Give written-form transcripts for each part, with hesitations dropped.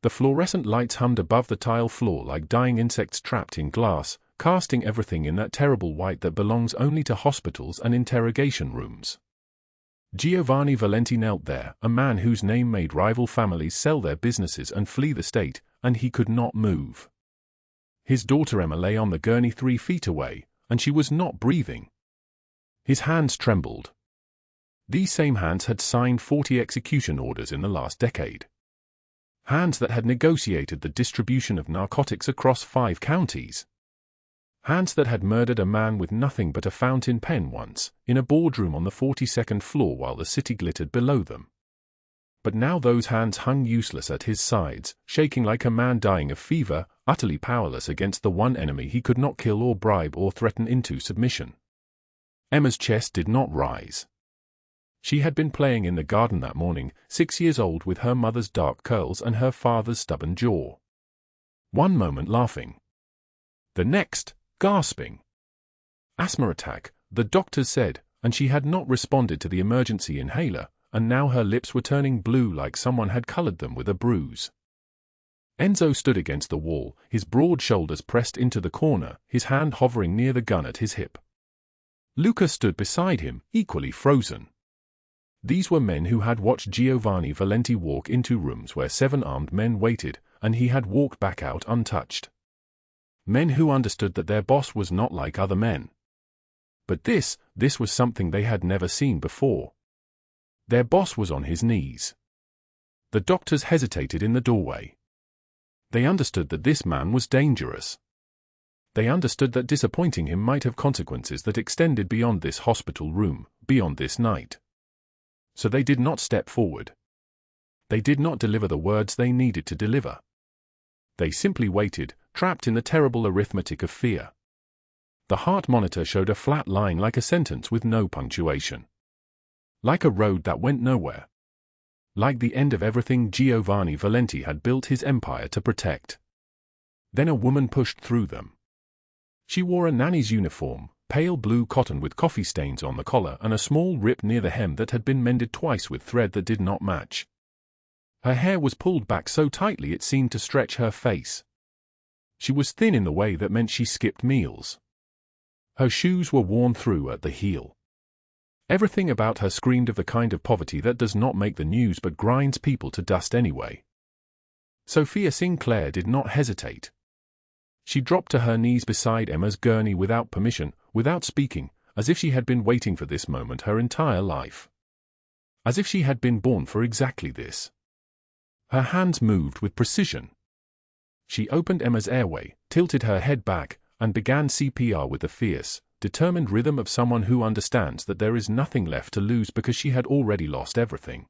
The fluorescent lights hummed above the tile floor like dying insects trapped in glass, casting everything in that terrible white that belongs only to hospitals and interrogation rooms. Giovanni Valenti knelt there, a man whose name made rival families sell their businesses and flee the state, and he could not move. His daughter Emma lay on the gurney 3 feet away, and she was not breathing. His hands trembled. These same hands had signed 40 execution orders in the last decade. Hands that had negotiated the distribution of narcotics across 5 counties. Hands that had murdered a man with nothing but a fountain pen once, in a boardroom on the 42nd floor while the city glittered below them. But now those hands hung useless at his sides, shaking like a man dying of fever, utterly powerless against the one enemy he could not kill or bribe or threaten into submission. Emma's chest did not rise. She had been playing in the garden that morning, 6 years old, with her mother's dark curls and her father's stubborn jaw. One moment laughing. The next, gasping. Asthma attack, the doctors said, and she had not responded to the emergency inhaler, and now her lips were turning blue like someone had colored them with a bruise. Enzo stood against the wall, his broad shoulders pressed into the corner, his hand hovering near the gun at his hip. Luca stood beside him, equally frozen. These were men who had watched Giovanni Valenti walk into rooms where 7 armed men waited, and he had walked back out untouched. Men who understood that their boss was not like other men. But this was something they had never seen before. Their boss was on his knees. The doctors hesitated in the doorway. They understood that this man was dangerous. They understood that disappointing him might have consequences that extended beyond this hospital room, beyond this night. So they did not step forward. They did not deliver the words they needed to deliver. They simply waited, trapped in the terrible arithmetic of fear. The heart monitor showed a flat line like a sentence with no punctuation. Like a road that went nowhere. Like the end of everything Giovanni Valenti had built his empire to protect. Then a woman pushed through them. She wore a nanny's uniform, pale blue cotton with coffee stains on the collar and a small rip near the hem that had been mended twice with thread that did not match. Her hair was pulled back so tightly it seemed to stretch her face. She was thin in the way that meant she skipped meals. Her shoes were worn through at the heel. Everything about her screamed of the kind of poverty that does not make the news but grinds people to dust anyway. Sofia Sinclair did not hesitate. She dropped to her knees beside Emma's gurney without permission, without speaking, as if she had been waiting for this moment her entire life. As if she had been born for exactly this. Her hands moved with precision. She opened Emma's airway, tilted her head back, and began CPR with the fierce, determined rhythm of someone who understands that there is nothing left to lose because she had already lost everything.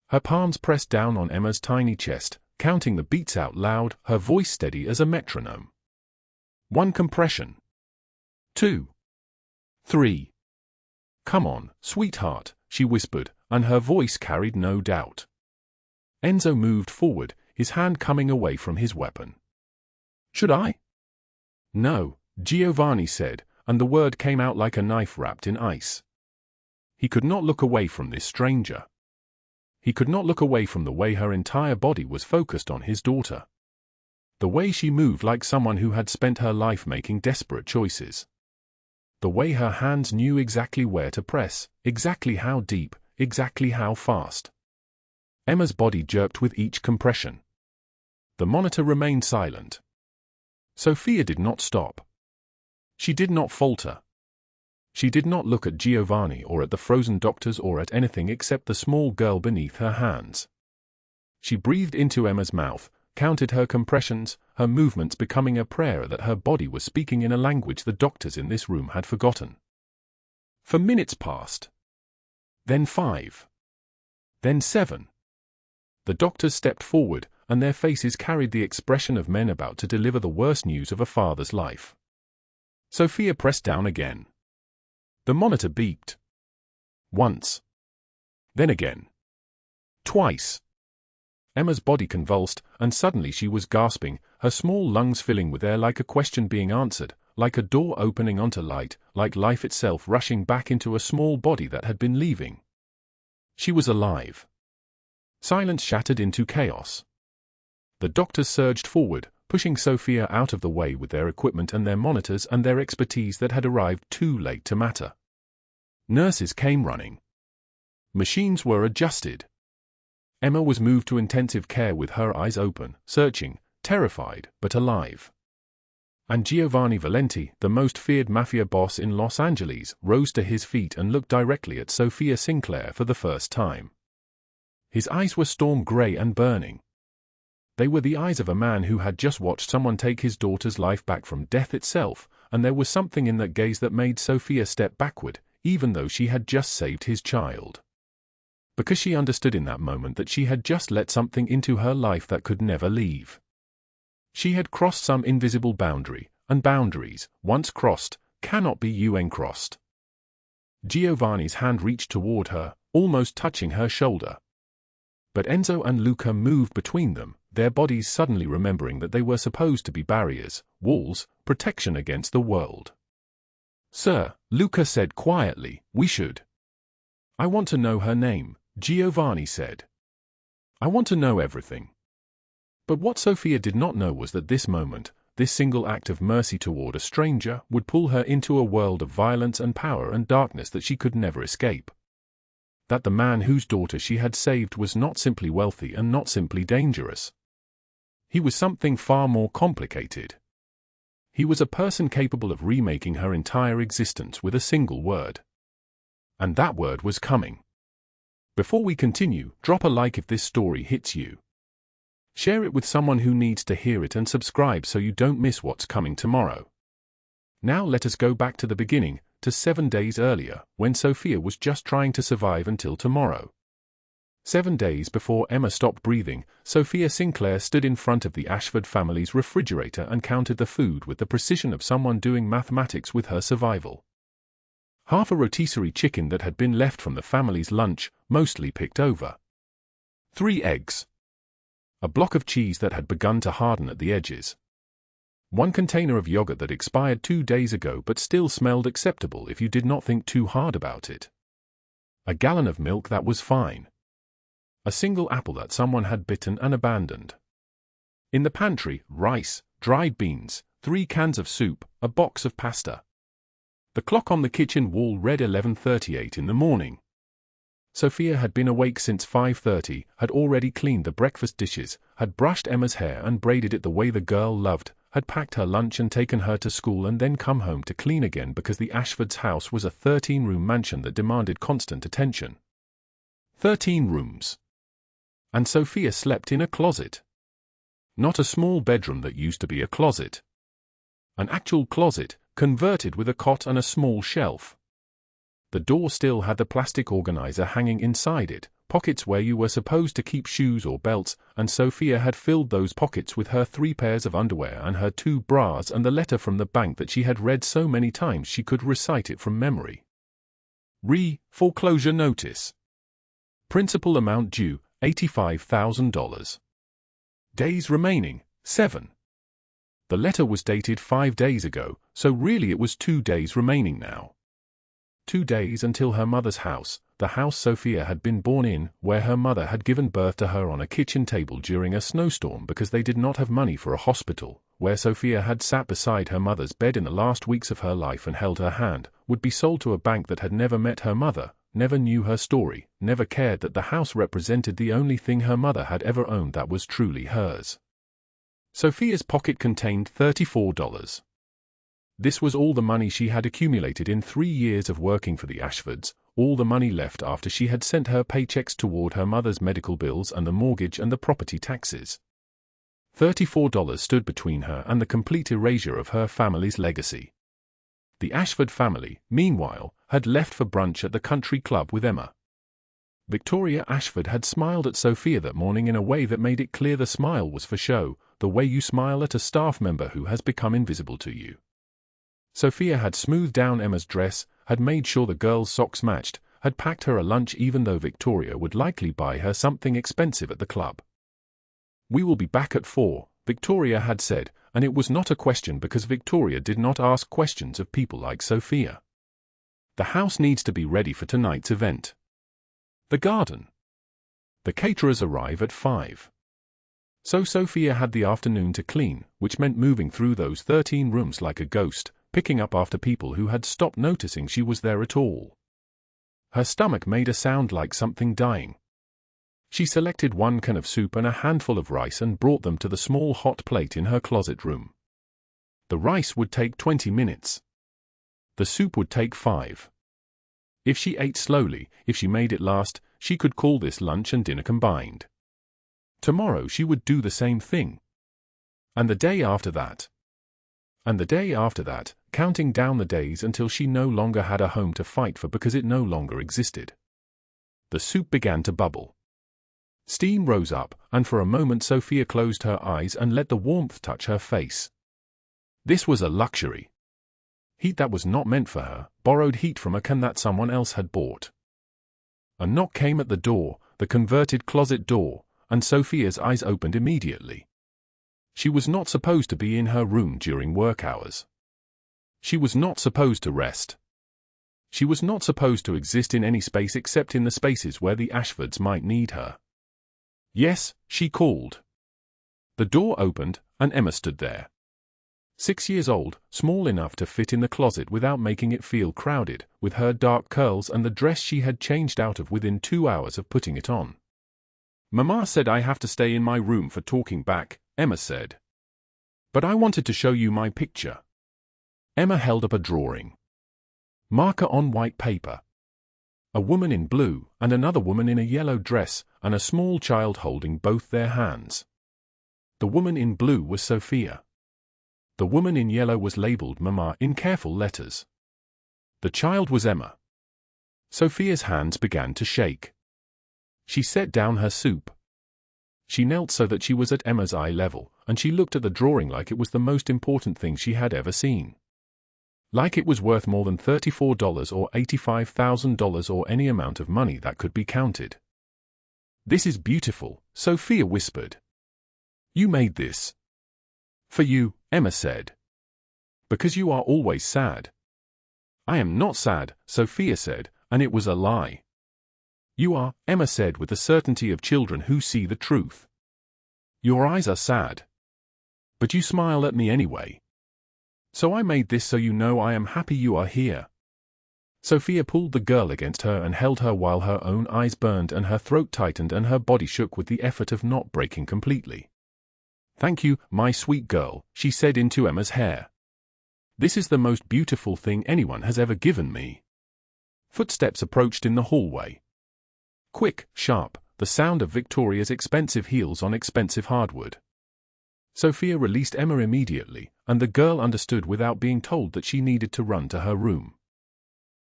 Her palms pressed down on Emma's tiny chest, counting the beats out loud, her voice steady as a metronome. 1 compression. 2. 3. Come on, sweetheart, she whispered, and her voice carried no doubt. Enzo moved forward, his hand coming away from his weapon. Should I? No, Giovanni said, and the word came out like a knife wrapped in ice. He could not look away from this stranger. He could not look away from the way her entire body was focused on his daughter. The way she moved like someone who had spent her life making desperate choices. The way her hands knew exactly where to press, exactly how deep, exactly how fast. Emma's body jerked with each compression. The monitor remained silent. Sofia did not stop. She did not falter. She did not look at Giovanni or at the frozen doctors or at anything except the small girl beneath her hands. She breathed into Emma's mouth, counted her compressions, her movements becoming a prayer that her body was speaking in a language the doctors in this room had forgotten. For minutes passed. Then 5. Then 7. The doctors stepped forward, and their faces carried the expression of men about to deliver the worst news of a father's life. Sofia pressed down again. The monitor beeped. Once. Then again. Twice. Emma's body convulsed, and suddenly she was gasping, her small lungs filling with air like a question being answered, like a door opening onto light, like life itself rushing back into a small body that had been leaving. She was alive. Silence shattered into chaos. The doctors surged forward, pushing Sofia out of the way with their equipment and their monitors and their expertise that had arrived too late to matter. Nurses came running. Machines were adjusted. Emma was moved to intensive care with her eyes open, searching, terrified, but alive. And Giovanni Valenti, the most feared mafia boss in Los Angeles, rose to his feet and looked directly at Sofia Sinclair for the first time. His eyes were storm gray and burning. They were the eyes of a man who had just watched someone take his daughter's life back from death itself, and there was something in that gaze that made Sofia step backward, even though she had just saved his child. Because she understood in that moment that she had just let something into her life that could never leave. She had crossed some invisible boundary, and boundaries, once crossed, cannot be uncrossed. Giovanni's hand reached toward her, almost touching her shoulder. But Enzo and Luca moved between them, their bodies suddenly remembering that they were supposed to be barriers, walls, protection against the world. "Sir," Luca said quietly, "we should." "I want to know her name," Giovanni said. "I want to know everything." But what Sofia did not know was that this moment, this single act of mercy toward a stranger, would pull her into a world of violence and power and darkness that she could never escape. That the man whose daughter she had saved was not simply wealthy and not simply dangerous. He was something far more complicated. He was a person capable of remaking her entire existence with a single word. And that word was coming. Before we continue, drop a like if this story hits you. Share it with someone who needs to hear it and subscribe so you don't miss what's coming tomorrow. Now let us go back to the beginning, to 7 days earlier, when Sofia was just trying to survive until tomorrow. 7 days before Emma stopped breathing, Sofia Sinclair stood in front of the Ashford family's refrigerator and counted the food with the precision of someone doing mathematics with her survival. Half a rotisserie chicken that had been left from the family's lunch, mostly picked over. 3 eggs. A block of cheese that had begun to harden at the edges. 1 container of yogurt that expired 2 days ago but still smelled acceptable if you did not think too hard about it. A gallon of milk that was fine. A single apple that someone had bitten and abandoned. In the pantry, rice, dried beans, 3 cans of soup, a box of pasta. The clock on the kitchen wall read 11:38 in the morning. Sofia had been awake since 5:30, had already cleaned the breakfast dishes, had brushed Emma's hair and braided it the way the girl loved, had packed her lunch and taken her to school and then come home to clean again because the Ashford's house was a 13-room mansion that demanded constant attention. 13 rooms. And Sofia slept in a closet. Not a small bedroom that used to be a closet. An actual closet, converted with a cot and a small shelf. The door still had the plastic organizer hanging inside it, pockets where you were supposed to keep shoes or belts, and Sofia had filled those pockets with her 3 pairs of underwear and her 2 bras and the letter from the bank that she had read so many times she could recite it from memory. Foreclosure notice. Principal amount due, $85,000. Days remaining, 7. The letter was dated 5 days ago, so really it was 2 days remaining now. 2 days until her mother's house, the house Sofia had been born in, where her mother had given birth to her on a kitchen table during a snowstorm because they did not have money for a hospital, where Sofia had sat beside her mother's bed in the last weeks of her life and held her hand, would be sold to a bank that had never met her mother, never knew her story, never cared that the house represented the only thing her mother had ever owned that was truly hers. Sofia's pocket contained $34. This was all the money she had accumulated in 3 years of working for the Ashfords, all the money left after she had sent her paychecks toward her mother's medical bills and the mortgage and the property taxes. $34 stood between her and the complete erasure of her family's legacy. The Ashford family, meanwhile, had left for brunch at the country club with Emma. Victoria Ashford had smiled at Sofia that morning in a way that made it clear the smile was for show, the way you smile at a staff member who has become invisible to you. Sofia had smoothed down Emma's dress, had made sure the girl's socks matched, had packed her a lunch even though Victoria would likely buy her something expensive at the club. "We will be back at 4, Victoria had said, and it was not a question because Victoria did not ask questions of people like Sofia. The house needs to be ready for tonight's event. The garden. The caterers arrive at 5. So Sofia had the afternoon to clean, which meant moving through those 13 rooms like a ghost, picking up after people who had stopped noticing she was there at all. Her stomach made a sound like something dying. She selected 1 can of soup and a handful of rice and brought them to the small hot plate in her closet room. The rice would take 20 minutes. The soup would take 5. If she ate slowly, if she made it last, she could call this lunch and dinner combined. Tomorrow she would do the same thing. And the day after that. And the day after that, counting down the days until she no longer had a home to fight for because it no longer existed. The soup began to bubble. Steam rose up, and for a moment Sofia closed her eyes and let the warmth touch her face. This was a luxury. Heat that was not meant for her, borrowed heat from a can that someone else had bought. A knock came at the door, the converted closet door, and Sofia's eyes opened immediately. She was not supposed to be in her room during work hours. She was not supposed to rest. She was not supposed to exist in any space except in the spaces where the Ashfords might need her. Yes, she called. The door opened, and Emma stood there. 6 years old, small enough to fit in the closet without making it feel crowded, with her dark curls and the dress she had changed out of within 2 hours of putting it on. "Mama said I have to stay in my room for talking back," Emma said. "But I wanted to show you my picture." Emma held up a drawing. Marker on white paper. A woman in blue, and another woman in a yellow dress, and a small child holding both their hands. The woman in blue was Sofia. The woman in yellow was labeled Mama in careful letters. The child was Emma. Sofia's hands began to shake. She set down her soup. She knelt so that she was at Emma's eye level, and she looked at the drawing like it was the most important thing she had ever seen. Like it was worth more than $34 or $85,000 or any amount of money that could be counted. "This is beautiful," Sofia whispered. "You made this." "For you," Emma said. "Because you are always sad." "I am not sad," Sofia said, and it was a lie. "You are," Emma said with the certainty of children who see the truth. "Your eyes are sad. But you smile at me anyway. So I made this so you know I am happy you are here." Sofia pulled the girl against her and held her while her own eyes burned and her throat tightened and her body shook with the effort of not breaking completely. "Thank you, my sweet girl," she said into Emma's hair. "This is the most beautiful thing anyone has ever given me." Footsteps approached in the hallway. Quick, sharp, the sound of Victoria's expensive heels on expensive hardwood. Sofia released Emma immediately, and the girl understood without being told that she needed to run to her room.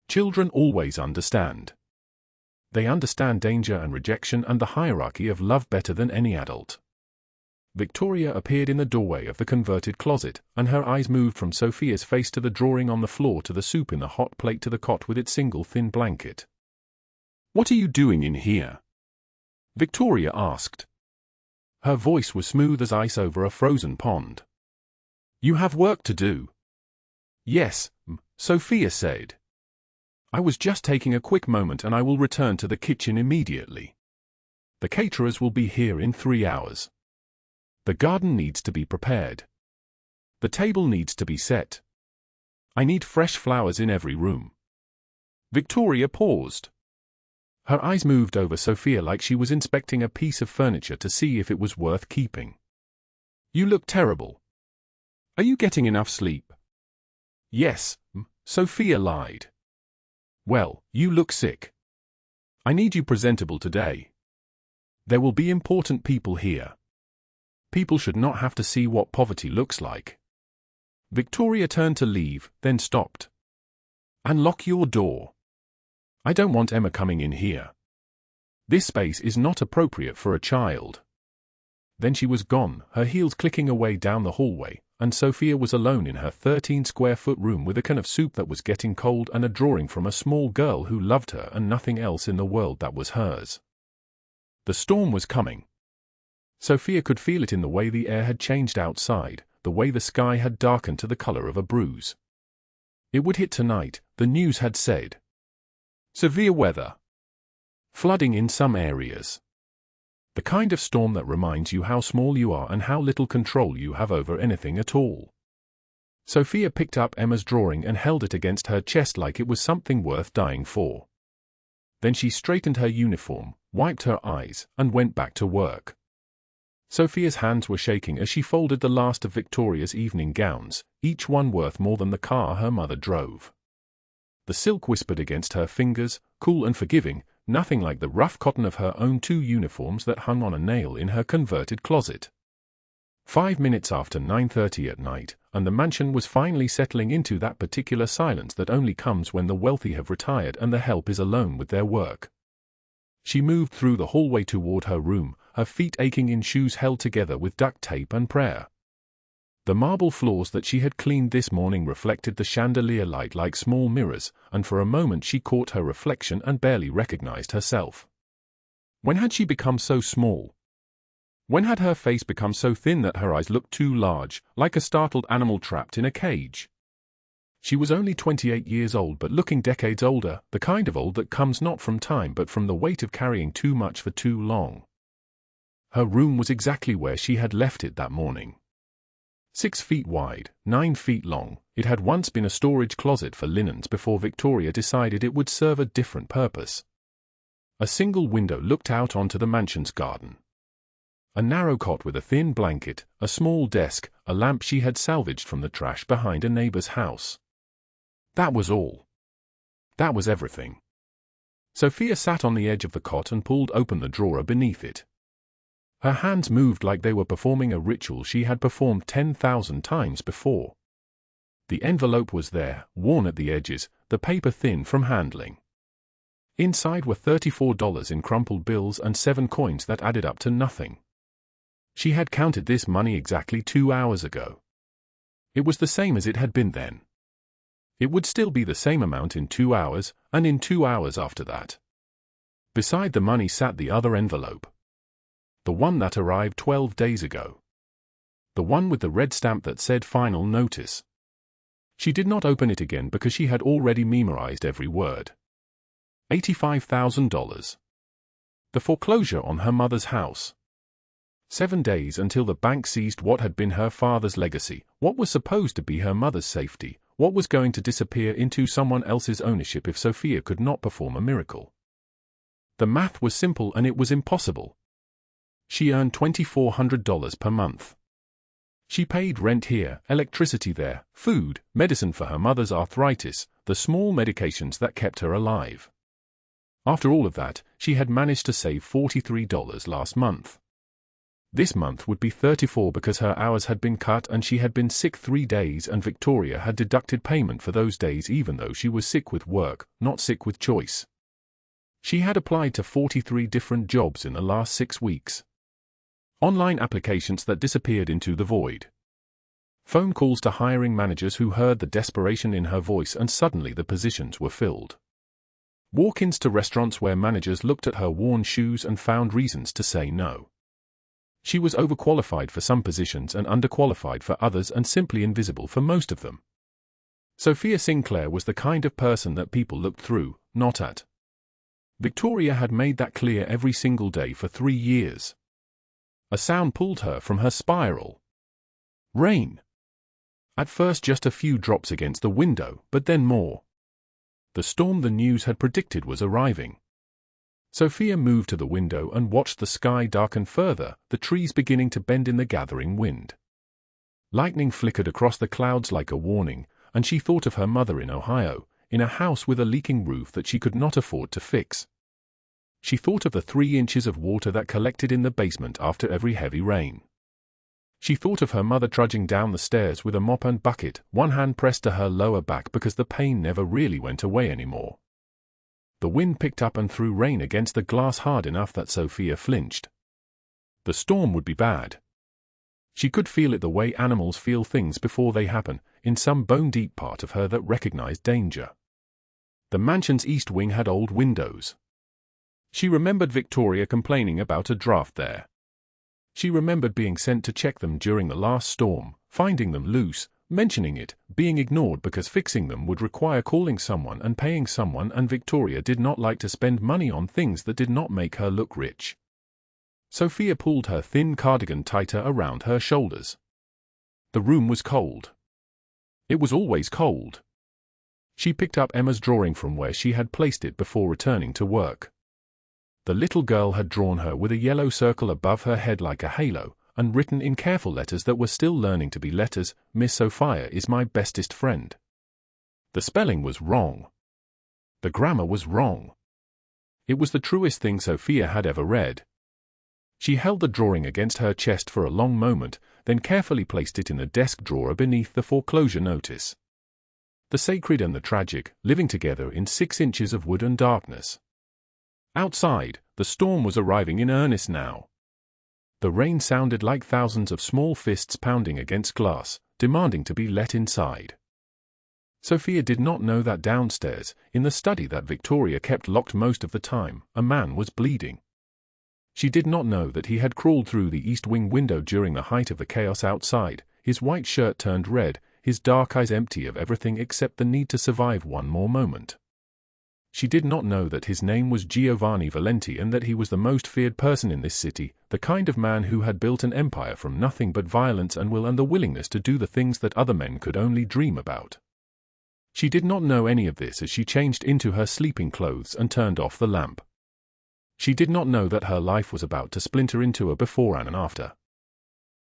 Children always understand. They understand danger and rejection and the hierarchy of love better than any adult. Victoria appeared in the doorway of the converted closet, and her eyes moved from Sofia's face to the drawing on the floor to the soup in the hot plate to the cot with its single thin blanket. "What are you doing in here?" Victoria asked. Her voice was smooth as ice over a frozen pond. "You have work to do." "Yes," Sofia said. "I was just taking a quick moment and I will return to the kitchen immediately. The caterers will be here in 3 hours. The garden needs to be prepared. The table needs to be set. I need fresh flowers in every room." Victoria paused. Her eyes moved over Sofia like she was inspecting a piece of furniture to see if it was worth keeping. "You look terrible. Are you getting enough sleep?" "Yes," Sofia lied. "Well, you look sick. I need you presentable today. There will be important people here. People should not have to see what poverty looks like." Victoria turned to leave, then stopped. "And lock your door. I don't want Emma coming in here. This space is not appropriate for a child." Then she was gone, her heels clicking away down the hallway, and Sofia was alone in her 13-square-foot room with a can of soup that was getting cold and a drawing from a small girl who loved her and nothing else in the world that was hers. The storm was coming. Sofia could feel it in the way the air had changed outside, the way the sky had darkened to the color of a bruise. It would hit tonight, the news had said. Severe weather. Flooding in some areas. The kind of storm that reminds you how small you are and how little control you have over anything at all. Sofia picked up Emma's drawing and held it against her chest like it was something worth dying for. Then she straightened her uniform, wiped her eyes, and went back to work. Sofia's hands were shaking as she folded the last of Victoria's evening gowns, each one worth more than the car her mother drove. The silk whispered against her fingers, cool and forgiving, nothing like the rough cotton of her own 2 uniforms that hung on a nail in her converted closet. 5 minutes after 9:30 at night, and the mansion was finally settling into that particular silence that only comes when the wealthy have retired and the help is alone with their work. She moved through the hallway toward her room, her feet aching in shoes held together with duct tape and prayer. The marble floors that she had cleaned this morning reflected the chandelier light like small mirrors, and for a moment she caught her reflection and barely recognized herself. When had she become so small? When had her face become so thin that her eyes looked too large, like a startled animal trapped in a cage? She was only 28 years old but looking decades older, the kind of old that comes not from time but from the weight of carrying too much for too long. Her room was exactly where she had left it that morning. 6 feet wide, 9 feet long, it had once been a storage closet for linens before Victoria decided it would serve a different purpose. A single window looked out onto the mansion's garden. A narrow cot with a thin blanket, a small desk, a lamp she had salvaged from the trash behind a neighbor's house. That was all. That was everything. Sofia sat on the edge of the cot and pulled open the drawer beneath it. Her hands moved like they were performing a ritual she had performed 10,000 times before. The envelope was there, worn at the edges, the paper thin from handling. Inside were $34 in crumpled bills and 7 coins that added up to nothing. She had counted this money exactly 2 hours ago. It was the same as it had been then. It would still be the same amount in 2 hours, and in 2 hours after that. Beside the money sat the other envelope. The one that arrived 12 days ago. The one with the red stamp that said final notice. She did not open it again because she had already memorized every word. $85,000. The foreclosure on her mother's house. 7 days until the bank seized what had been her father's legacy, what was supposed to be her mother's safety, what was going to disappear into someone else's ownership if Sofia could not perform a miracle. The math was simple and it was impossible. She earned $2,400 per month. She paid rent here, electricity there, food, medicine for her mother's arthritis, the small medications that kept her alive. After all of that, she had managed to save $43 last month. This month would be $34 because her hours had been cut and she had been sick 3 days and Victoria had deducted payment for those days even though she was sick with work, not sick with choice. She had applied to 43 different jobs in the last 6 weeks. Online applications that disappeared into the void. Phone calls to hiring managers who heard the desperation in her voice and suddenly the positions were filled. Walk-ins to restaurants where managers looked at her worn shoes and found reasons to say no. She was overqualified for some positions and underqualified for others and simply invisible for most of them. Sofia Sinclair was the kind of person that people looked through, not at. Victoria had made that clear every single day for 3 years. A sound pulled her from her spiral. Rain. At first just a few drops against the window, but then more. The storm the news had predicted was arriving. Sofia moved to the window and watched the sky darken further, the trees beginning to bend in the gathering wind. Lightning flickered across the clouds like a warning, and she thought of her mother in Ohio, in a house with a leaking roof that she could not afford to fix. She thought of the 3 inches of water that collected in the basement after every heavy rain. She thought of her mother trudging down the stairs with a mop and bucket, one hand pressed to her lower back because the pain never really went away anymore. The wind picked up and threw rain against the glass hard enough that Sofia flinched. The storm would be bad. She could feel it the way animals feel things before they happen, in some bone-deep part of her that recognized danger. The mansion's east wing had old windows. She remembered Victoria complaining about a draft there. She remembered being sent to check them during the last storm, finding them loose, mentioning it, being ignored because fixing them would require calling someone and paying someone, and Victoria did not like to spend money on things that did not make her look rich. Sofia pulled her thin cardigan tighter around her shoulders. The room was cold. It was always cold. She picked up Emma's drawing from where she had placed it before returning to work. The little girl had drawn her with a yellow circle above her head like a halo, and written in careful letters that were still learning to be letters, "Miss Sophia is my bestest friend." The spelling was wrong. The grammar was wrong. It was the truest thing Sofia had ever read. She held the drawing against her chest for a long moment, then carefully placed it in the desk drawer beneath the foreclosure notice. The sacred and the tragic, living together in 6 inches of wood and darkness. Outside, the storm was arriving in earnest now. The rain sounded like thousands of small fists pounding against glass, demanding to be let inside. Sofia did not know that downstairs, in the study that Victoria kept locked most of the time, a man was bleeding. She did not know that he had crawled through the east wing window during the height of the chaos outside, his white shirt turned red, his dark eyes empty of everything except the need to survive one more moment. She did not know that his name was Giovanni Valenti and that he was the most feared person in this city, the kind of man who had built an empire from nothing but violence and will and the willingness to do the things that other men could only dream about. She did not know any of this as she changed into her sleeping clothes and turned off the lamp. She did not know that her life was about to splinter into a before and an after.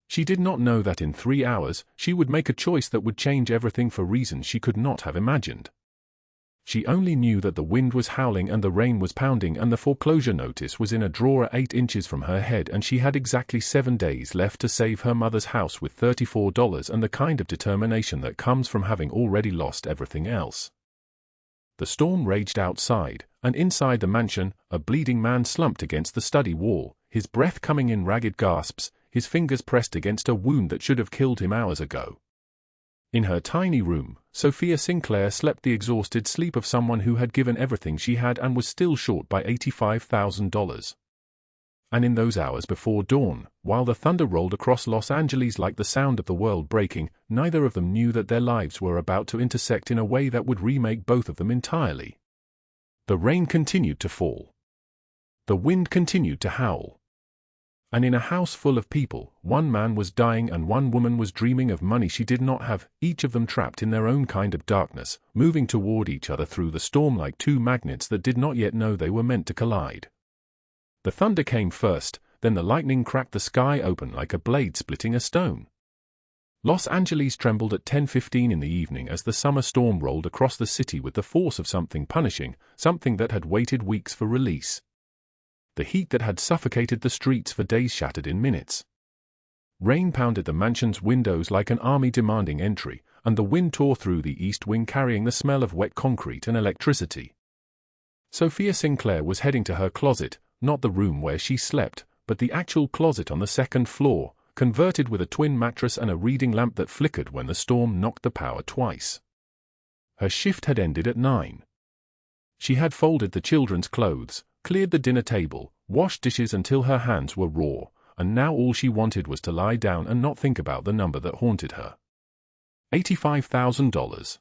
She did not know that in 3 hours she would make a choice that would change everything for reasons she could not have imagined. She only knew that the wind was howling and the rain was pounding and the foreclosure notice was in a drawer 8 inches from her head, and she had exactly 7 days left to save her mother's house with $34 and the kind of determination that comes from having already lost everything else. The storm raged outside, and inside the mansion, a bleeding man slumped against the study wall, his breath coming in ragged gasps, his fingers pressed against a wound that should have killed him hours ago. In her tiny room, Sofia Sinclair slept the exhausted sleep of someone who had given everything she had and was still short by $85,000. And in those hours before dawn, while the thunder rolled across Los Angeles like the sound of the world breaking, neither of them knew that their lives were about to intersect in a way that would remake both of them entirely. The rain continued to fall. The wind continued to howl. And in a house full of people, one man was dying and one woman was dreaming of money she did not have, each of them trapped in their own kind of darkness, moving toward each other through the storm like two magnets that did not yet know they were meant to collide. The thunder came first, then the lightning cracked the sky open like a blade splitting a stone. Los Angeles trembled at 10:15 in the evening as the summer storm rolled across the city with the force of something punishing, something that had waited weeks for release. The heat that had suffocated the streets for days shattered in minutes. Rain pounded the mansion's windows like an army demanding entry, and the wind tore through the east wing carrying the smell of wet concrete and electricity. Sofia Sinclair was heading to her closet, not the room where she slept, but the actual closet on the 2nd floor, converted with a twin mattress and a reading lamp that flickered when the storm knocked the power twice. Her shift had ended at 9. She had folded the children's clothes, cleared the dinner table, washed dishes until her hands were raw, and now all she wanted was to lie down and not think about the number that haunted her. $85,000.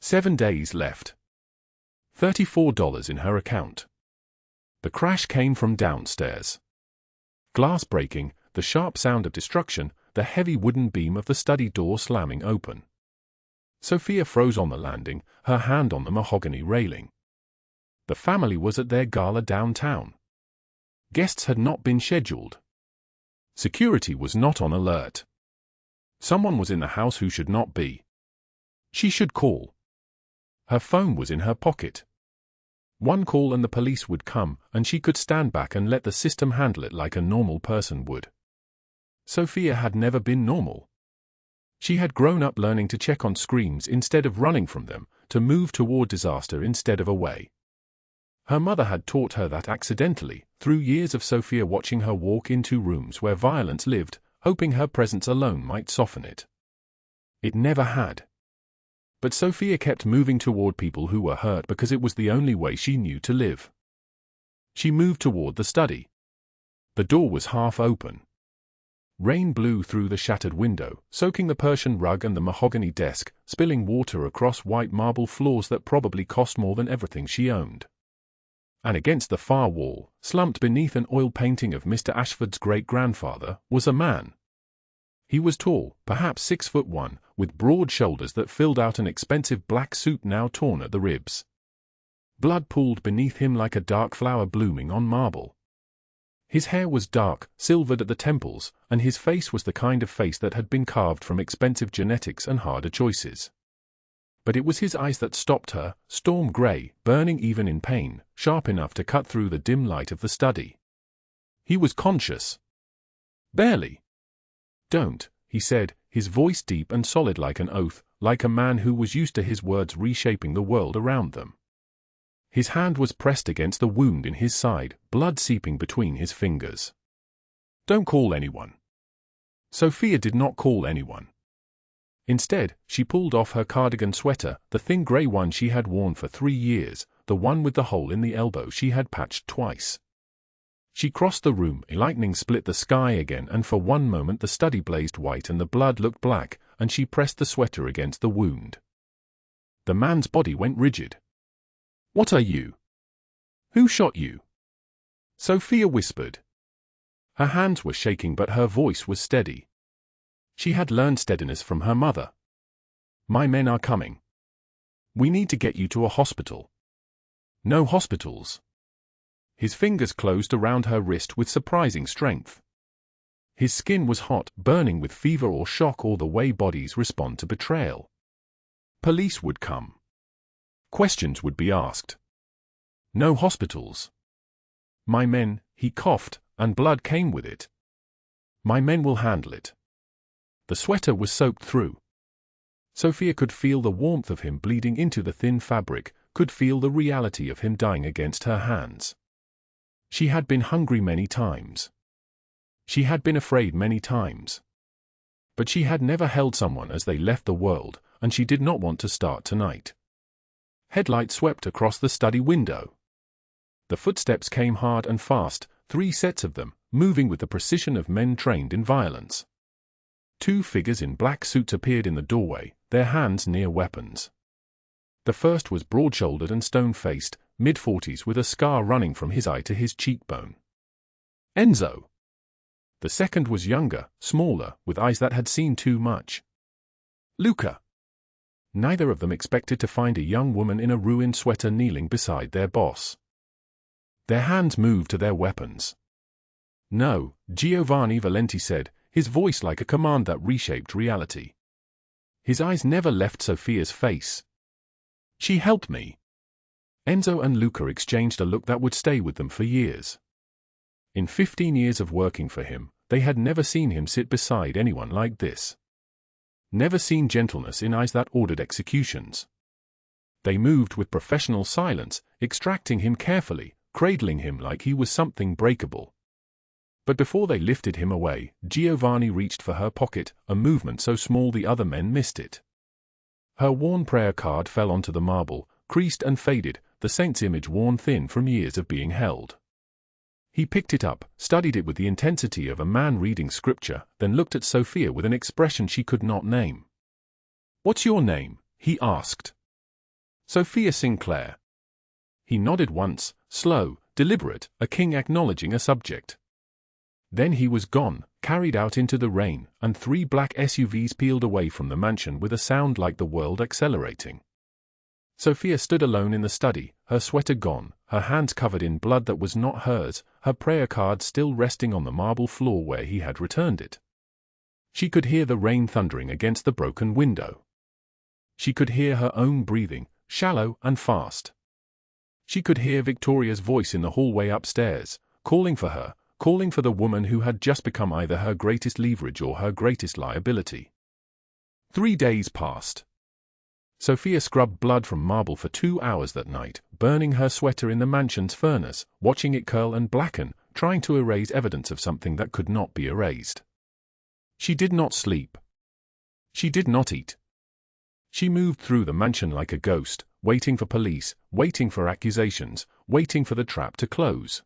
7 days left. $34 in her account. The crash came from downstairs. Glass breaking, the sharp sound of destruction, the heavy wooden beam of the study door slamming open. Sofia froze on the landing, her hand on the mahogany railing. The family was at their gala downtown. Guests had not been scheduled. Security was not on alert. Someone was in the house who should not be. She should call. Her phone was in her pocket. One call and the police would come, and she could stand back and let the system handle it like a normal person would. Sofia had never been normal. She had grown up learning to check on screams instead of running from them, to move toward disaster instead of away. Her mother had taught her that accidentally, through years of Sofia watching her walk into rooms where violence lived, hoping her presence alone might soften it. It never had. But Sofia kept moving toward people who were hurt because it was the only way she knew to live. She moved toward the study. The door was half open. Rain blew through the shattered window, soaking the Persian rug and the mahogany desk, spilling water across white marble floors that probably cost more than everything she owned. And against the far wall, slumped beneath an oil painting of Mr. Ashford's great-grandfather, was a man. He was tall, perhaps 6'1", with broad shoulders that filled out an expensive black suit now torn at the ribs. Blood pooled beneath him like a dark flower blooming on marble. His hair was dark, silvered at the temples, and his face was the kind of face that had been carved from expensive genetics and harder choices. But it was his eyes that stopped her, storm grey, burning even in pain, sharp enough to cut through the dim light of the study. He was conscious. Barely. "Don't," he said, his voice deep and solid like an oath, like a man who was used to his words reshaping the world around them. His hand was pressed against the wound in his side, blood seeping between his fingers. "Don't call anyone." Sofia did not call anyone. Instead, she pulled off her cardigan sweater, the thin grey one she had worn for 3 years, the one with the hole in the elbow she had patched twice. She crossed the room, lightning split the sky again, and for one moment the study blazed white and the blood looked black, and she pressed the sweater against the wound. The man's body went rigid. "What are you? Who shot you?" Sofia whispered. Her hands were shaking but her voice was steady. She had learned steadiness from her mother. "My men are coming. We need to get you to a hospital." "No hospitals." His fingers closed around her wrist with surprising strength. His skin was hot, burning with fever or shock or the way bodies respond to betrayal. Police would come. Questions would be asked. "No hospitals." "My men," he coughed, and blood came with it. "My men will handle it." The sweater was soaked through. Sofia could feel the warmth of him bleeding into the thin fabric, could feel the reality of him dying against her hands. She had been hungry many times. She had been afraid many times. But she had never held someone as they left the world, and she did not want to start tonight. Headlights swept across the study window. The footsteps came hard and fast, 3 sets of them, moving with the precision of men trained in violence. 2 figures in black suits appeared in the doorway, their hands near weapons. The first was broad-shouldered and stone-faced, mid-40s with a scar running from his eye to his cheekbone. Enzo. The second was younger, smaller, with eyes that had seen too much. Luca. Neither of them expected to find a young woman in a ruined sweater kneeling beside their boss. Their hands moved to their weapons. "No," Giovanni Valenti said, his voice like a command that reshaped reality. His eyes never left Sofia's face. "She helped me." Enzo and Luca exchanged a look that would stay with them for years. In 15 years of working for him, they had never seen him sit beside anyone like this. Never seen gentleness in eyes that ordered executions. They moved with professional silence, extracting him carefully, cradling him like he was something breakable. But before they lifted him away, Giovanni reached for her pocket, a movement so small the other men missed it. Her worn prayer card fell onto the marble, creased and faded, the saint's image worn thin from years of being held. He picked it up, studied it with the intensity of a man reading scripture, then looked at Sofia with an expression she could not name. "What's your name?" he asked. "Sofia Sinclair." He nodded once, slow, deliberate, a king acknowledging a subject. Then he was gone, carried out into the rain, and 3 black SUVs peeled away from the mansion with a sound like the world accelerating. Sofia stood alone in the study, her sweater gone, her hands covered in blood that was not hers, her prayer card still resting on the marble floor where he had returned it. She could hear the rain thundering against the broken window. She could hear her own breathing, shallow and fast. She could hear Victoria's voice in the hallway upstairs, calling for her, calling for the woman who had just become either her greatest leverage or her greatest liability. 3 days passed. Sofia scrubbed blood from marble for 2 hours that night, burning her sweater in the mansion's furnace, watching it curl and blacken, trying to erase evidence of something that could not be erased. She did not sleep. She did not eat. She moved through the mansion like a ghost, waiting for police, waiting for accusations, waiting for the trap to close.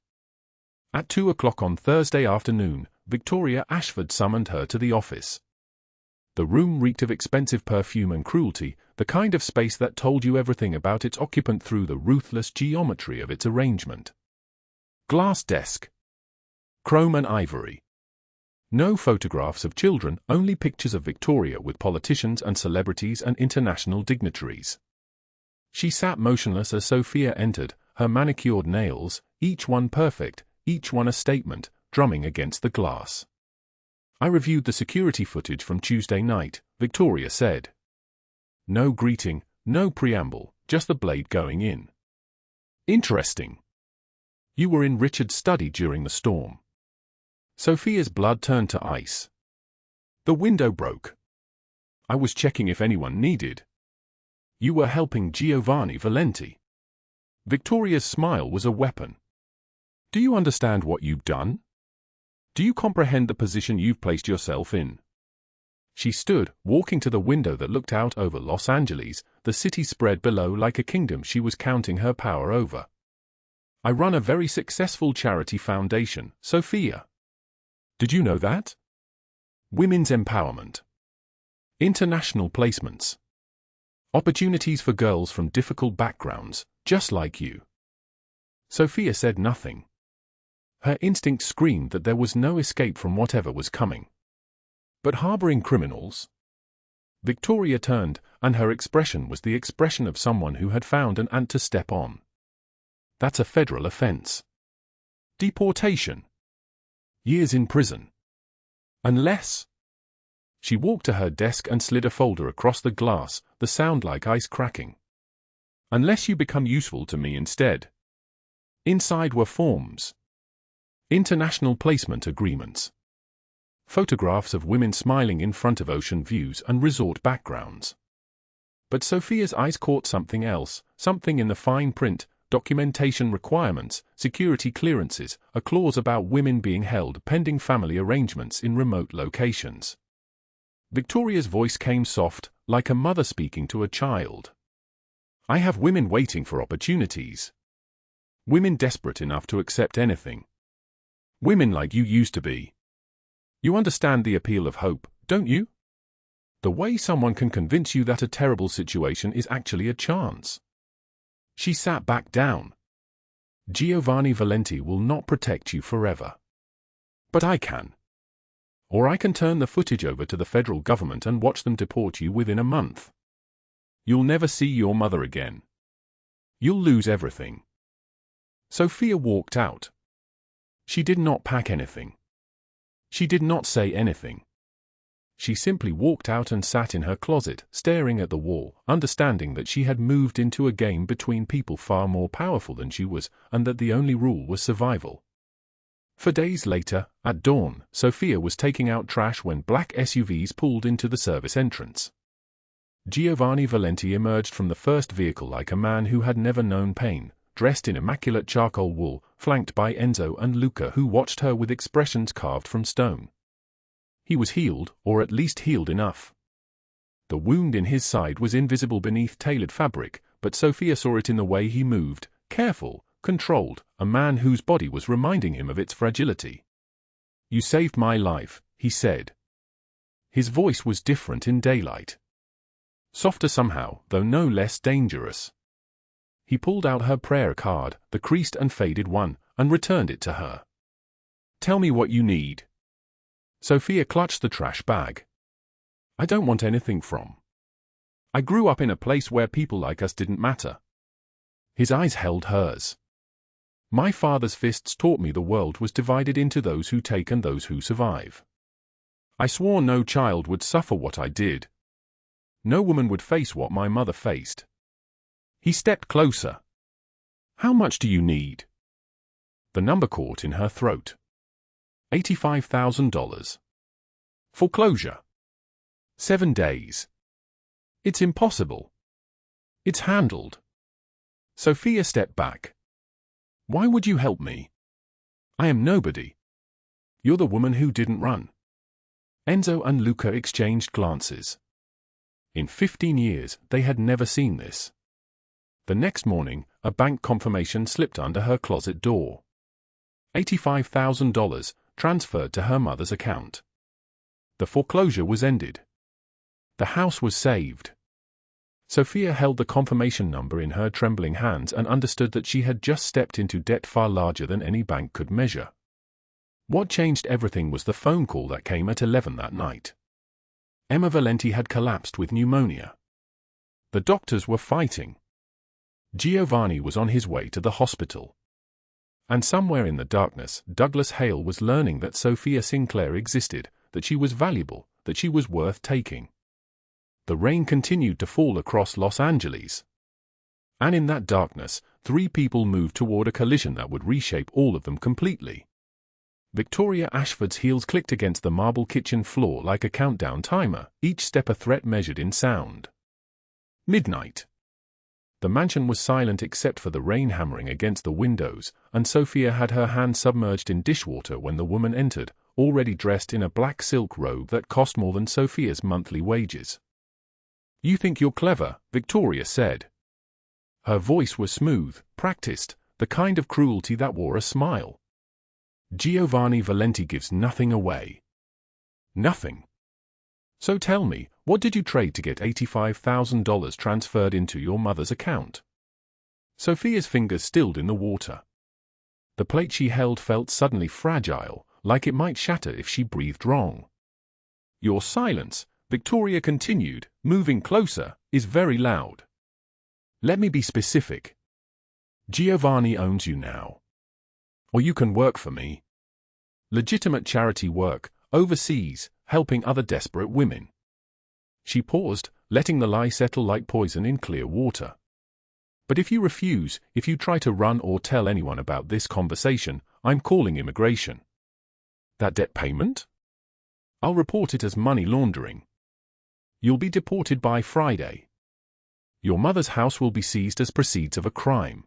At 2 o'clock on Thursday afternoon, Victoria Ashford summoned her to the office. The room reeked of expensive perfume and cruelty, the kind of space that told you everything about its occupant through the ruthless geometry of its arrangement. Glass desk. Chrome and ivory. No photographs of children, only pictures of Victoria with politicians and celebrities and international dignitaries. She sat motionless as Sofia entered, her manicured nails, each one perfect, each one a statement, drumming against the glass. "I reviewed the security footage from Tuesday night," Victoria said. "No greeting, no preamble, just the blade going in." "Interesting. You were in Richard's study during the storm." Sofia's blood turned to ice. "The window broke. I was checking if anyone needed." "You were helping Giovanni Valenti." Victoria's smile was a weapon. "Do you understand what you've done? Do you comprehend the position you've placed yourself in?" She stood, walking to the window that looked out over Los Angeles, the city spread below like a kingdom she was counting her power over. "I run a very successful charity foundation, Sofia. Did you know that? Women's empowerment. International placements. Opportunities for girls from difficult backgrounds, just like you." Sofia said nothing. Her instinct screamed that there was no escape from whatever was coming. But harboring criminals? Victoria turned, and her expression was the expression of someone who had found an ant to step on. "That's a federal offense. Deportation. Years in prison. Unless—" She walked to her desk and slid a folder across the glass, the sound like ice cracking. "Unless you become useful to me instead." Inside were forms. International placement agreements. Photographs of women smiling in front of ocean views and resort backgrounds. But Sofia's eyes caught something else, something in the fine print: documentation requirements, security clearances, a clause about women being held pending family arrangements in remote locations. Victoria's voice came soft, like a mother speaking to a child. "I have women waiting for opportunities. Women desperate enough to accept anything. Women like you used to be. You understand the appeal of hope, don't you? The way someone can convince you that a terrible situation is actually a chance." She sat back down. "Giovanni Valenti will not protect you forever. But I can. Or I can turn the footage over to the federal government and watch them deport you within a month. You'll never see your mother again. You'll lose everything." Sofia walked out. She did not pack anything. She did not say anything. She simply walked out and sat in her closet, staring at the wall, understanding that she had moved into a game between people far more powerful than she was, and that the only rule was survival. For days later, at dawn, Sofia was taking out trash when black SUVs pulled into the service entrance. Giovanni Valenti emerged from the first vehicle like a man who had never known pain, dressed in immaculate charcoal wool, flanked by Enzo and Luca, who watched her with expressions carved from stone. He was healed, or at least healed enough. The wound in his side was invisible beneath tailored fabric, but Sofia saw it in the way he moved, careful, controlled, a man whose body was reminding him of its fragility. "You saved my life," he said. His voice was different in daylight. Softer somehow, though no less dangerous. He pulled out her prayer card, the creased and faded one, and returned it to her. "Tell me what you need." Sofia clutched the trash bag. "I don't want anything from. I grew up in a place where people like us didn't matter." His eyes held hers. "My father's fists taught me the world was divided into those who take and those who survive. I swore no child would suffer what I did. No woman would face what my mother faced." He stepped closer. "How much do you need?" The number caught in her throat. $85,000. Foreclosure. 7 days. It's impossible. It's handled. Sofia stepped back. "Why would you help me? I am nobody. You're the woman who didn't run." Enzo and Luca exchanged glances. In 15 years, they had never seen this. The next morning, a bank confirmation slipped under her closet door. $85,000, transferred to her mother's account. The foreclosure was ended. The house was saved. Sofia held the confirmation number in her trembling hands and understood that she had just stepped into debt far larger than any bank could measure. What changed everything was the phone call that came at 11 that night. Emma Valenti had collapsed with pneumonia. The doctors were fighting. Giovanni was on his way to the hospital. And somewhere in the darkness, Douglas Hale was learning that Sofia Sinclair existed, that she was valuable, that she was worth taking. The rain continued to fall across Los Angeles. And in that darkness, 3 people moved toward a collision that would reshape all of them completely. Victoria Ashford's heels clicked against the marble kitchen floor like a countdown timer, each step a threat measured in sound. Midnight. The mansion was silent except for the rain hammering against the windows, and Sofia had her hand submerged in dishwater when the woman entered, already dressed in a black silk robe that cost more than Sofia's monthly wages. "You think you're clever," Victoria said. Her voice was smooth, practiced, the kind of cruelty that wore a smile. "Giovanni Valenti gives nothing away." "Nothing? So tell me, what did you trade to get $85,000 transferred into your mother's account?" Sofia's fingers stilled in the water. The plate she held felt suddenly fragile, like it might shatter if she breathed wrong. "Your silence," Victoria continued, moving closer, "is very loud. Let me be specific. Giovanni owns you now. Or you can work for me. Legitimate charity work, overseas, helping other desperate women." She paused, letting the lie settle like poison in clear water. "But if you refuse, if you try to run or tell anyone about this conversation, I'm calling immigration." "That debt payment? I'll report it as money laundering. You'll be deported by Friday. Your mother's house will be seized as proceeds of a crime.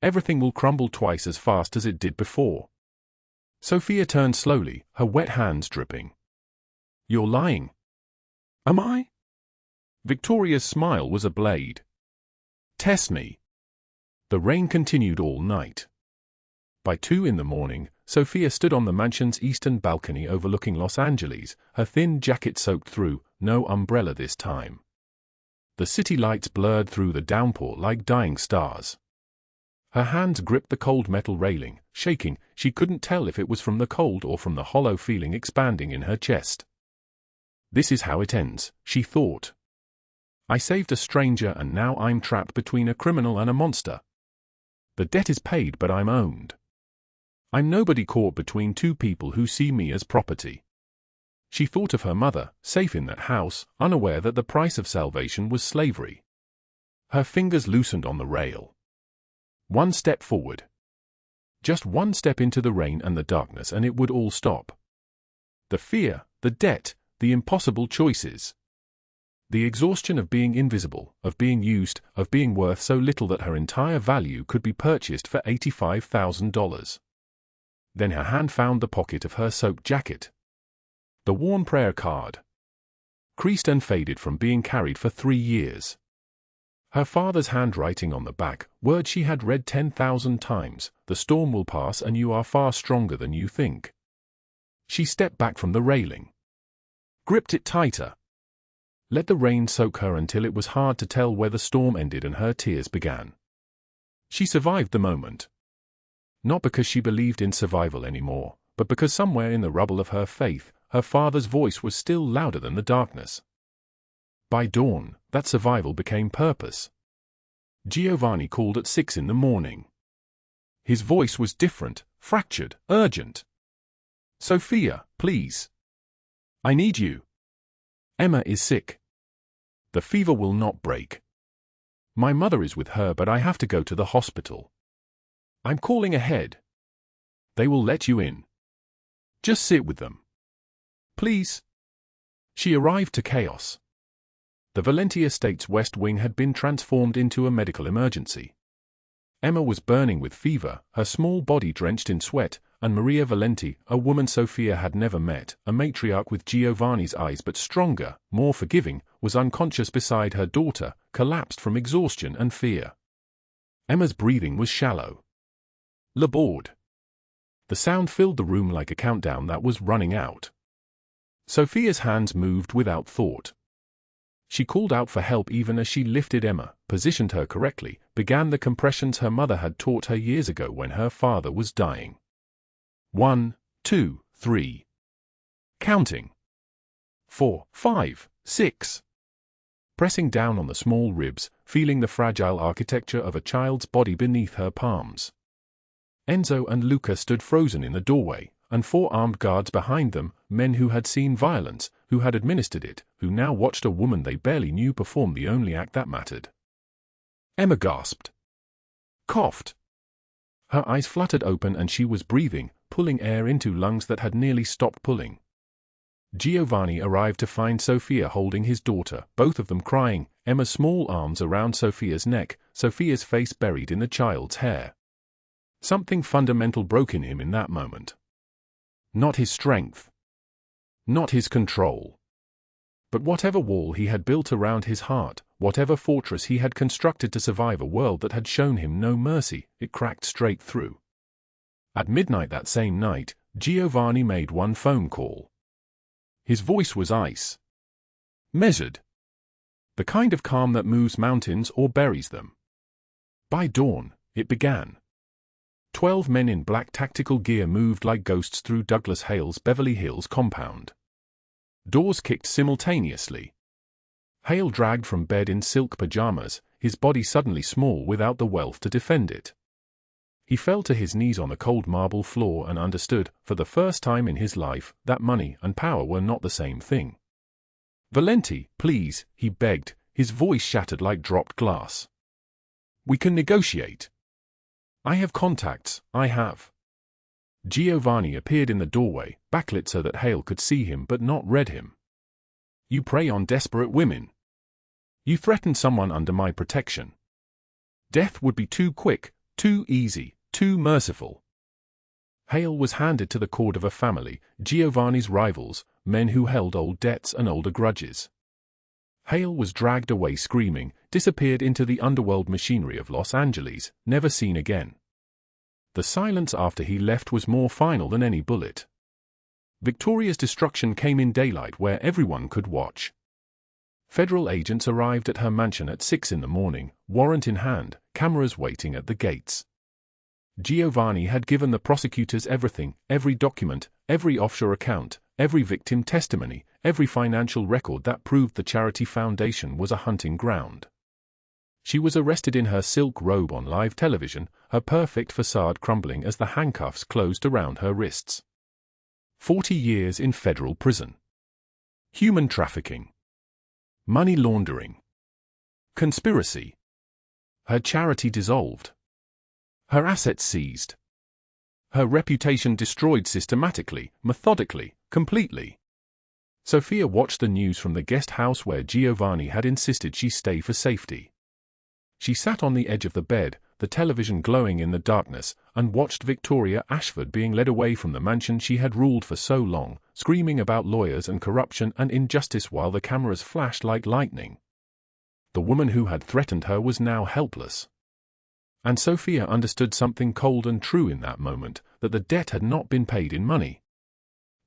Everything will crumble twice as fast as it did before." Sofia turned slowly, her wet hands dripping. "You're lying." "Am I?" Victoria's smile was a blade. "Test me." The rain continued all night. By 2 in the morning, Sofia stood on the mansion's eastern balcony overlooking Los Angeles, her thin jacket soaked through, no umbrella this time. The city lights blurred through the downpour like dying stars. Her hands gripped the cold metal railing, shaking. She couldn't tell if it was from the cold or from the hollow feeling expanding in her chest. "This is how it ends," she thought. "I saved a stranger and now I'm trapped between a criminal and a monster. The debt is paid but I'm owned. I'm nobody caught between 2 people who see me as property." She thought of her mother, safe in that house, unaware that the price of salvation was slavery. Her fingers loosened on the rail. 1 step forward. Just 1 step into the rain and the darkness and it would all stop. The fear, the debt, the impossible choices. The exhaustion of being invisible, of being used, of being worth so little that her entire value could be purchased for $85,000. Then her hand found the pocket of her soaked jacket. The worn prayer card. Creased and faded from being carried for 3 years. Her father's handwriting on the back, words she had read 10,000 times, "The storm will pass and you are far stronger than you think." She stepped back from the railing. Gripped it tighter. Let the rain soak her until it was hard to tell where the storm ended and her tears began. She survived the moment. Not because she believed in survival anymore, but because somewhere in the rubble of her faith, her father's voice was still louder than the darkness. By dawn, that survival became purpose. Giovanni called at 6 in the morning. His voice was different, fractured, urgent. "Sofia, please. I need you. Emma is sick. The fever will not break. My mother is with her but I have to go to the hospital. I'm calling ahead. They will let you in. Just sit with them. Please." She arrived to chaos. The Valenti estate's west wing had been transformed into a medical emergency. Emma was burning with fever, her small body drenched in sweat, and Maria Valenti, a woman Sofia had never met, a matriarch with Giovanni's eyes but stronger, more forgiving, was unconscious beside her daughter, collapsed from exhaustion and fear. Emma's breathing was shallow. Labored. The sound filled the room like a countdown that was running out. Sofia's hands moved without thought. She called out for help even as she lifted Emma, positioned her correctly, began the compressions her mother had taught her years ago when her father was dying. 1, 2, 3. Counting. 4, 5, 6. Pressing down on the small ribs, feeling the fragile architecture of a child's body beneath her palms. Enzo and Luca stood frozen in the doorway, and 4 armed guards behind them, men who had seen violence, who had administered it, who now watched a woman they barely knew perform the only act that mattered. Emma gasped. Coughed. Her eyes fluttered open and she was breathing, pulling air into lungs that had nearly stopped pulling. Giovanni arrived to find Sofia holding his daughter, both of them crying, Emma's small arms around Sofia's neck, Sofia's face buried in the child's hair. Something fundamental broke in him in that moment. Not his strength. Not his control. But whatever wall he had built around his heart, whatever fortress he had constructed to survive a world that had shown him no mercy, it cracked straight through. At midnight that same night, Giovanni made one phone call. His voice was ice. Measured. The kind of calm that moves mountains or buries them. By dawn, it began. 12 men in black tactical gear moved like ghosts through Douglas Hale's Beverly Hills compound. Doors kicked simultaneously. Hale dragged from bed in silk pajamas, his body suddenly small without the wealth to defend it. He fell to his knees on the cold marble floor and understood, for the first time in his life, that money and power were not the same thing. Valenti, please, he begged, his voice shattered like dropped glass. We can negotiate. I have contacts, I have. Giovanni appeared in the doorway, backlit so that Hale could see him but not read him. You prey on desperate women. You threaten someone under my protection. Death would be too quick, too easy, too merciful. Hale was handed to the cord of a family, Giovanni's rivals, men who held old debts and older grudges. Hale was dragged away screaming, disappeared into the underworld machinery of Los Angeles, never seen again. The silence after he left was more final than any bullet. Victoria's destruction came in daylight where everyone could watch. Federal agents arrived at her mansion at 6 in the morning, warrant in hand, cameras waiting at the gates. Giovanni had given the prosecutors everything, every document, every offshore account, every victim testimony, every financial record that proved the charity foundation was a hunting ground. She was arrested in her silk robe on live television, her perfect facade crumbling as the handcuffs closed around her wrists. 40 years in federal prison. Human trafficking. Money laundering. Conspiracy. Her charity dissolved. Her assets seized. Her reputation destroyed systematically, methodically, completely. Sofia watched the news from the guest house where Giovanni had insisted she stay for safety. She sat on the edge of the bed, the television glowing in the darkness, and watched Victoria Ashford being led away from the mansion she had ruled for so long, screaming about lawyers and corruption and injustice while the cameras flashed like lightning. The woman who had threatened her was now helpless. And Sofia understood something cold and true in that moment, that the debt had not been paid in money.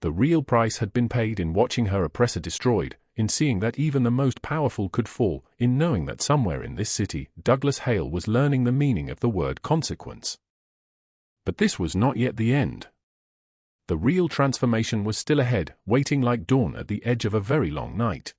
The real price had been paid in watching her oppressor destroyed, in seeing that even the most powerful could fall, in knowing that somewhere in this city, Douglas Hale was learning the meaning of the word consequence. But this was not yet the end. The real transformation was still ahead, waiting like dawn at the edge of a very long night.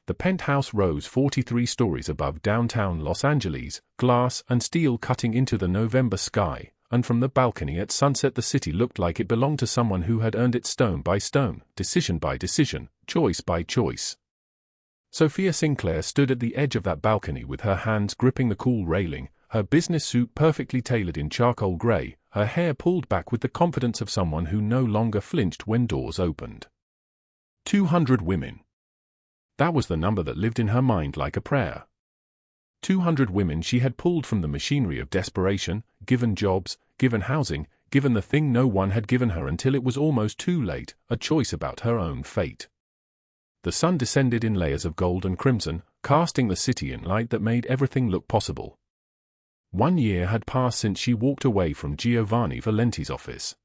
The penthouse rose 43 stories above downtown Los Angeles, glass and steel cutting into the November sky, and from the balcony at sunset the city looked like it belonged to someone who had earned it stone by stone, decision by decision, choice by choice. Sofia Sinclair stood at the edge of that balcony with her hands gripping the cool railing, her business suit perfectly tailored in charcoal gray, her hair pulled back with the confidence of someone who no longer flinched when doors opened. 200 women. That was the number that lived in her mind like a prayer. 200 women she had pulled from the machinery of desperation, given jobs, given housing, given the thing no one had given her until it was almost too late, a choice about her own fate. The sun descended in layers of gold and crimson, casting the city in light that made everything look possible. 1 year had passed since she walked away from Giovanni Valenti's office.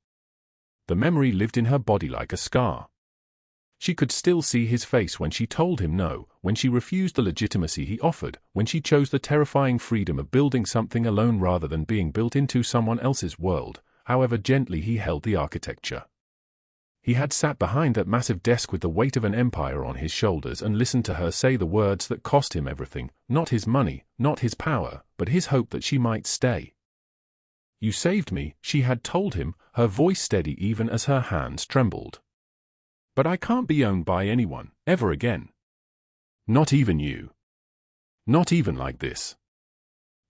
The memory lived in her body like a scar. She could still see his face when she told him no, when she refused the legitimacy he offered, when she chose the terrifying freedom of building something alone rather than being built into someone else's world, however gently he held the architecture. He had sat behind that massive desk with the weight of an empire on his shoulders and listened to her say the words that cost him everything, not his money, not his power, but his hope that she might stay. "You saved me," she had told him, her voice steady even as her hands trembled. "But I can't be owned by anyone, ever again. Not even you. Not even like this."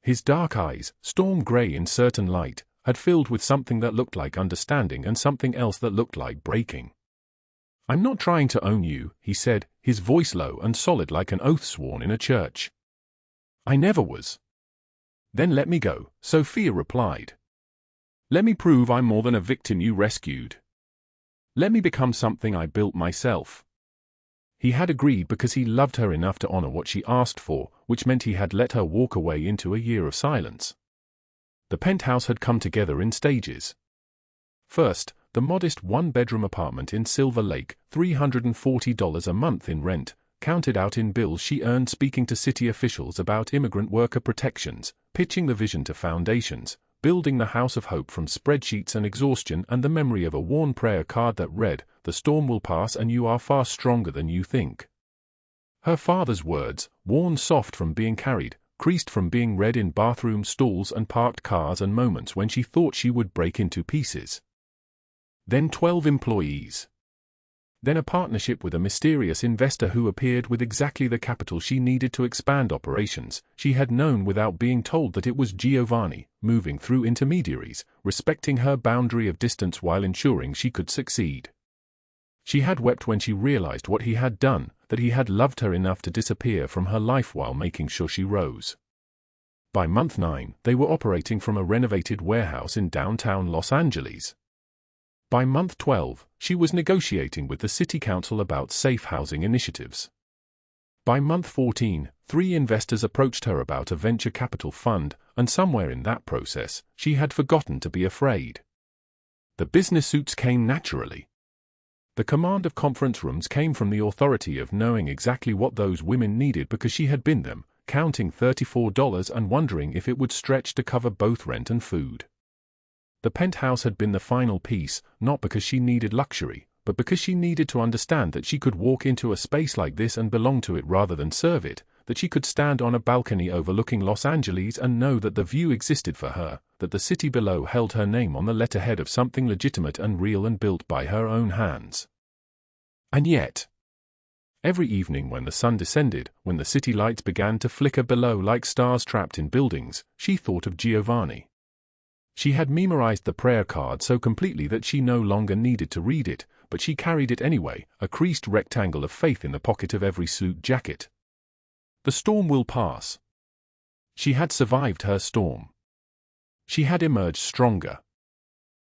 His dark eyes, storm gray in certain light, had filled with something that looked like understanding and something else that looked like breaking. "I'm not trying to own you," he said, his voice low and solid like an oath sworn in a church. "I never was." "Then let me go," Sofia replied. "Let me prove I'm more than a victim you rescued. Let me become something I built myself." He had agreed because he loved her enough to honor what she asked for, which meant he had let her walk away into a year of silence. The penthouse had come together in stages. First, the modest one-bedroom apartment in Silver Lake, $340 a month in rent, counted out in bills she earned speaking to city officials about immigrant worker protections, pitching the vision to foundations, building the house of hope from spreadsheets and exhaustion and the memory of a worn prayer card that read, "The storm will pass and you are far stronger than you think." Her father's words, worn soft from being carried, creased from being read in bathroom stalls and parked cars and moments when she thought she would break into pieces. Then 12 employees. Then a partnership with a mysterious investor who appeared with exactly the capital she needed to expand operations. She had known without being told that it was Giovanni, moving through intermediaries, respecting her boundary of distance while ensuring she could succeed. She had wept when she realized what he had done, that he had loved her enough to disappear from her life while making sure she rose. By month 9, they were operating from a renovated warehouse in downtown Los Angeles. By month 12, she was negotiating with the city council about safe housing initiatives. By month 14, 3 investors approached her about a venture capital fund, and somewhere in that process, she had forgotten to be afraid. The business suits came naturally. The command of conference rooms came from the authority of knowing exactly what those women needed because she had been them, counting $34 and wondering if it would stretch to cover both rent and food. The penthouse had been the final piece, not because she needed luxury, but because she needed to understand that she could walk into a space like this and belong to it rather than serve it, that she could stand on a balcony overlooking Los Angeles and know that the view existed for her, that the city below held her name on the letterhead of something legitimate and real and built by her own hands. And yet, every evening when the sun descended, when the city lights began to flicker below like stars trapped in buildings, she thought of Giovanni. She had memorized the prayer card so completely that she no longer needed to read it, but she carried it anyway, a creased rectangle of faith in the pocket of every suit jacket. The storm will pass. She had survived her storm. She had emerged stronger.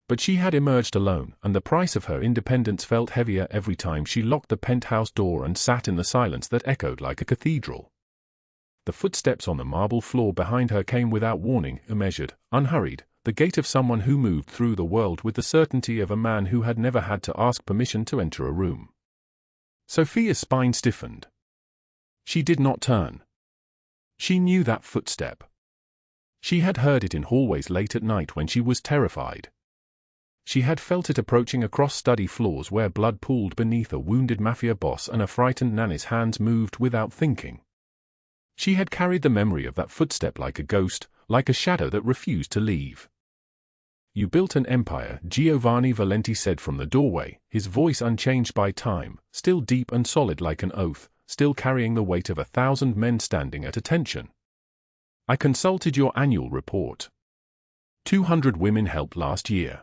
But she had emerged alone, and the price of her independence felt heavier every time she locked the penthouse door and sat in the silence that echoed like a cathedral. The footsteps on the marble floor behind her came without warning, measured, unhurried, the gait of someone who moved through the world with the certainty of a man who had never had to ask permission to enter a room. Sofia's spine stiffened. She did not turn. She knew that footstep. She had heard it in hallways late at night when she was terrified. She had felt it approaching across study floors where blood pooled beneath a wounded Mafia boss and a frightened nanny's hands moved without thinking. She had carried the memory of that footstep like a ghost, like a shadow that refused to leave. "You built an empire," Giovanni Valenti said from the doorway, his voice unchanged by time, still deep and solid like an oath, still carrying the weight of 1,000 men standing at attention. "I consulted your annual report. 200 women helped last year.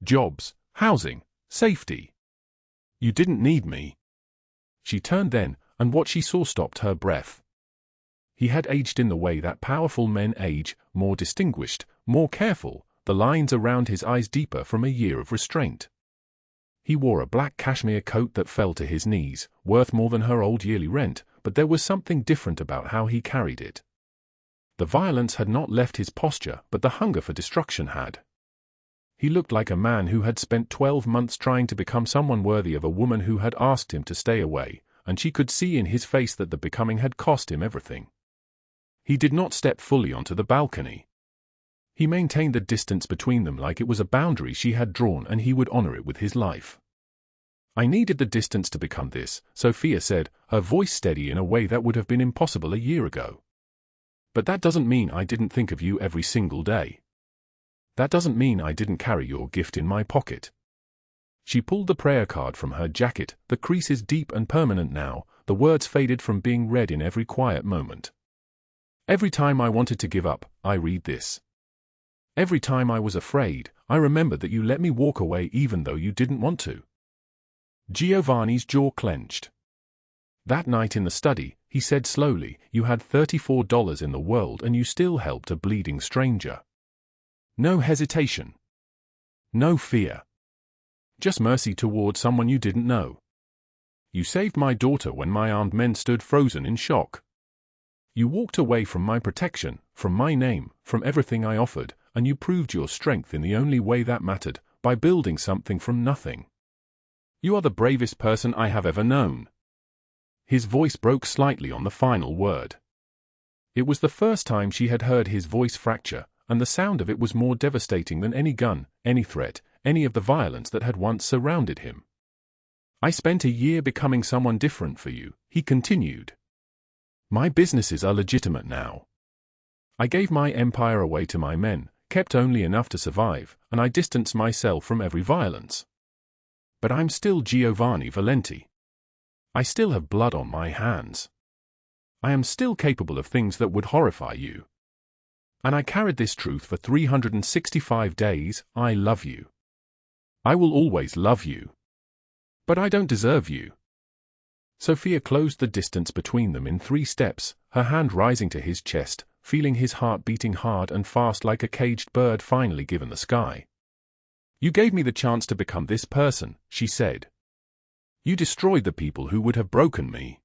Jobs, housing, safety. You didn't need me." She turned then, and what she saw stopped her breath. He had aged in the way that powerful men age, more distinguished, more careful, the lines around his eyes deeper from a year of restraint. He wore a black cashmere coat that fell to his knees, worth more than her old yearly rent, but there was something different about how he carried it. The violence had not left his posture, but the hunger for destruction had. He looked like a man who had spent 12 months trying to become someone worthy of a woman who had asked him to stay away, and she could see in his face that the becoming had cost him everything. He did not step fully onto the balcony. He maintained the distance between them like it was a boundary she had drawn and he would honor it with his life. I needed the distance to become this, Sofia said, her voice steady in a way that would have been impossible a year ago. But that doesn't mean I didn't think of you every single day. That doesn't mean I didn't carry your gift in my pocket. She pulled the prayer card from her jacket, the creases deep and permanent now, the words faded from being read in every quiet moment. Every time I wanted to give up, I read this. Every time I was afraid, I remembered that you let me walk away even though you didn't want to. Giovanni's jaw clenched. That night in the study, he said slowly, you had $34 in the world and you still helped a bleeding stranger. No hesitation. No fear. Just mercy toward someone you didn't know. You saved my daughter when my armed men stood frozen in shock. You walked away from my protection, from my name, from everything I offered, and you proved your strength in the only way that mattered, by building something from nothing. You are the bravest person I have ever known. His voice broke slightly on the final word. It was the first time she had heard his voice fracture, and the sound of it was more devastating than any gun, any threat, any of the violence that had once surrounded him. I spent a year becoming someone different for you, he continued. My businesses are legitimate now. I gave my empire away to my men, kept only enough to survive, and I distanced myself from every violence. But I'm still Giovanni Valenti. I still have blood on my hands. I am still capable of things that would horrify you. And I carried this truth for 365 days. I love you. I will always love you. But I don't deserve you. Sofia closed the distance between them in 3 steps, her hand rising to his chest, feeling his heart beating hard and fast like a caged bird finally given the sky. You gave me the chance to become this person, she said. You destroyed the people who would have broken me.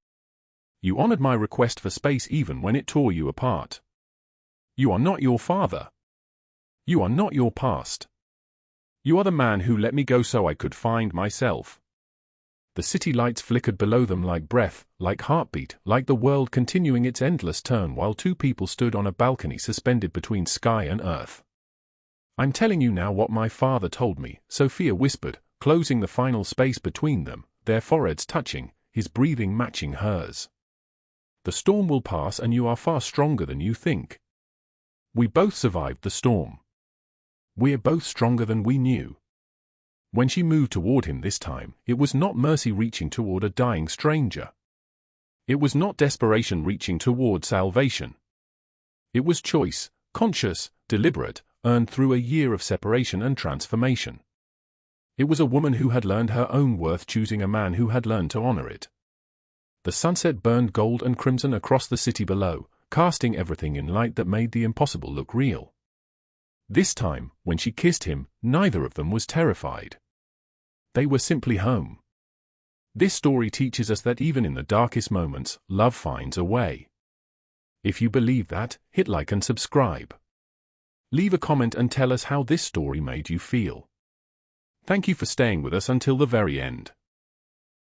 You honored my request for space even when it tore you apart. You are not your father. You are not your past. You are the man who let me go so I could find myself. The city lights flickered below them like breath, like heartbeat, like the world continuing its endless turn while 2 people stood on a balcony suspended between sky and earth. I'm telling you now what my father told me, Sofia whispered, closing the final space between them, their foreheads touching, his breathing matching hers. The storm will pass and you are far stronger than you think. We both survived the storm. We're both stronger than we knew. When she moved toward him this time, it was not mercy reaching toward a dying stranger. It was not desperation reaching toward salvation. It was choice, conscious, deliberate, earned through a year of separation and transformation. It was a woman who had learned her own worth choosing a man who had learned to honor it. The sunset burned gold and crimson across the city below, casting everything in light that made the impossible look real. This time, when she kissed him, neither of them was terrified. They were simply home. This story teaches us that even in the darkest moments, love finds a way. If you believe that, hit like and subscribe. Leave a comment and tell us how this story made you feel. Thank you for staying with us until the very end.